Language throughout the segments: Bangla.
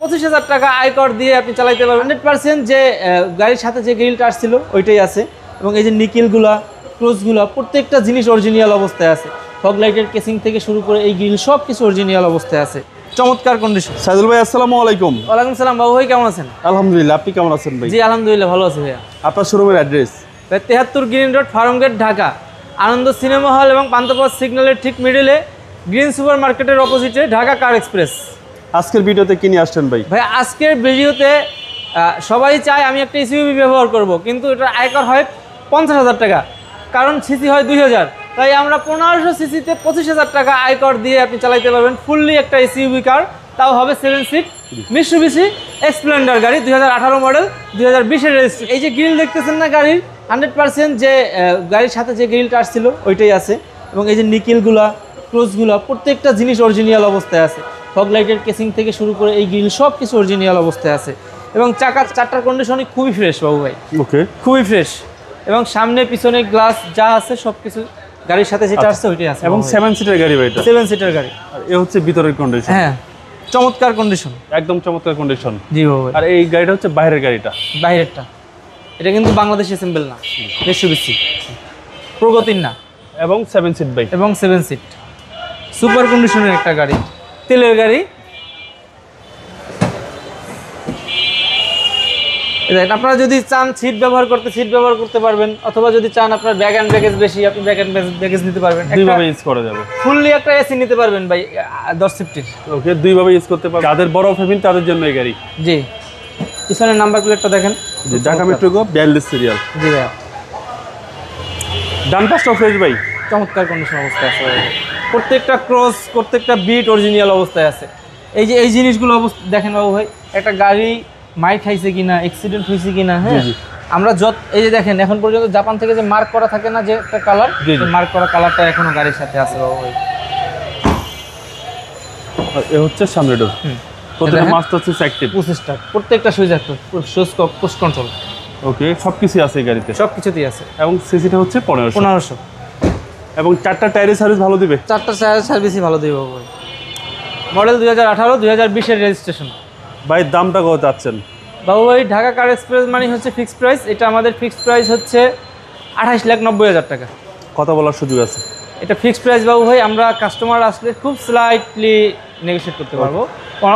25,000 টাকা আয়কর দিয়ে আপনি চালাইতে পারবেন। 100% যে গাড়ির সাথে যে গ্রিলটা আসছিল ওইটাই আছে, এবং এই যে নিকেলগুলা, ক্লোজগুলা, প্রত্যেকটা জিনিস অরিজিনাল অবস্থায় আছে। ফগ লাইটের কেসিং থেকে শুরু করে এই গ্রিল সব কিছু অরিজিনাল অবস্থায় আছে, চমৎকার কন্ডিশন। সাইদুল ভাই আসসালামু আলাইকুম। ওয়ালাইকুম সালাম বাবু ভাই, কেমন আছেন? আলহামদুলিল্লাহ, আপনি কেমন আছেন ভাই? জি আলহামদুলিল্লাহ ভালো আছি ভাইয়া। আপনার শোরুমের address? 73 Green Road, Farm Gate, Dhaka. Ananda cinema hall এবং পান্থপথ সিগন্যালের ঠিক মিডলে, গ্রিন সুপার মার্কেটের অপোজিটে, ঢাকা কার এক্সপ্রেস। আজকের ভিডিওতে কি নিয়ে আসছেন ভাই? ভাই আজকের ভিডিওতে সবাই চায় আমি একটা এসইউভি ব্যবহার করব, কিন্তু এটার আয়কর হয় 50,000 টাকা, কারণ সিসি হয় 2000। তাই আমরা 1500 সিসিতে 25,000 টাকা আয়কর দিয়ে আপনি চালাইতে পারবেন ফুললি একটা এসইউভি কার, তাও হবে 7 সিট মিৎসুবিশি এক্সপ্লেন্ডার গাড়ি, 2018 মডেল, 2020-এর রেজিস্ট্রেশন। এই যে গ্রিল দেখতেছেন না গাড়ির, 100% যে গাড়ির সাথে যে গ্রিলটা আসছিল ওইটাই আছে, এবং এই যে নিকেলগুলা, ক্লোজগুলা, প্রত্যেকটা জিনিস অরিজিনাল অবস্থায় আছে। ফগ লাইটের কেসিং থেকে শুরু করে এই গ্রিল সব কিছু অরিজিনাল অবস্থায় আছে, এবং চারটার কন্ডিশনই খুবই ফ্রেশ বাবু ভাই। ওকে, খুবই ফ্রেশ, এবং সামনে পিছনে গ্লাস যা আছে সব কিছু গাড়ির সাথে যেটা আসছে ওইটাই আছে, এবং 7 সিটের গাড়ি ভাই এটা? 7 সিটার গাড়ি। আর এ হচ্ছে ভিতরের কন্ডিশন। হ্যাঁ, চমৎকার কন্ডিশন, একদম চমৎকার কন্ডিশন। জি বাবু ভাই। আর এই গাড়িটা হচ্ছে বাইরের গাড়িটা? বাইরেরটা, এটা কিন্তু বাংলাদেশ অ্যাসেম্বল না, মিৎসুবিশি প্রগতির না, এবং 7 সিট ভাই, এবং 7 সিট সুপার কন্ডিশনের একটা গাড়ি, তেলের গাড়ি। আপনারা যদি চান সিট ব্যবহার করতে পারবেন, অথবা যদি চান আপনার ব্যাগ অ্যান্ড ব্যাগেজ বেশি, আপনি ব্যাগ অ্যান্ড ব্যাগেজ নিতে পারবেন, দুইভাবে ইউজ করা যাবে। ফুললি একটা এসি নিতে পারবেন ভাই 10 সিফটির। ওকে, দুইভাবে ইউজ করতে পারবেন। যাদের বড় ফ্যামিলি তাদের জন্য এই গাড়ি। জি, পিছনের নাম্বার প্লেটটা দেখেন, জি, ঢাকা মেট্রো গো 42 সিরিয়াল। জি ভাইয়া। ডান পাশটা ফ্রেশ ভাই, চমৎকার কন্ডিশন অবস্থায় আছে, প্রত্যেকটা ক্রস, প্রত্যেকটা বিট অরিজিনাল অবস্থায় আছে। এই যে এই জিনিসগুলো দেখেন বাবু ভাই, একটা গাড়ি মাইর খাইছে কিনা, অ্যাক্সিডেন্ট হয়েছে কিনা। হ্যাঁ, আমরা এই যে দেখেন এখন পর্যন্ত জাপান থেকে যে মার্ক করা থাকে না, যে একটা কালার, মার্ক করা কালারটা এখনো গাড়ির সাথে আছে বাবু ভাই। আর এ হচ্ছে সামনে ডোর। প্রত্যেকটা মাস্টার সুইচ অ্যাক্টিভ, 25টা, প্রত্যেকটা switch active, switch push control. Okay, সবকিছু আছে এই গাড়িতে? সবকিছুতেই আছে। এবং সিসিটা হচ্ছে 1500। এবং 4টা টায়ারের সার্ভিস ভালো দিবে? 4টা টায়ারের সার্ভিসই ভালো দিবে বাবু ভাই। মডেল 2018, 2020-এর রেজিস্ট্রেশন। ভাই দামটা কত চাচ্ছেন? বাবু ভাই ঢাকা কার এক্সপ্রেস মানে হচ্ছে ফিক্সড প্রাইস, এটা আমাদের ফিক্সড প্রাইস হচ্ছে 28,90,000 টাকা। কথা বলার সুযোগ আছে? এটা ফিক্সড প্রাইস বাবু ভাই, আমরা কাস্টমার আসলে খুব স্লাইটলি নেগোশিয়েট করতে পারবো,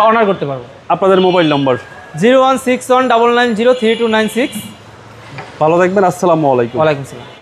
অনার করতে পারবো। আপনাদের মোবাইল নম্বর? 01619903296। ভালো থাকবেন, আসসালামু আলাইকুম। ওয়ালাইকুম আসসালাম।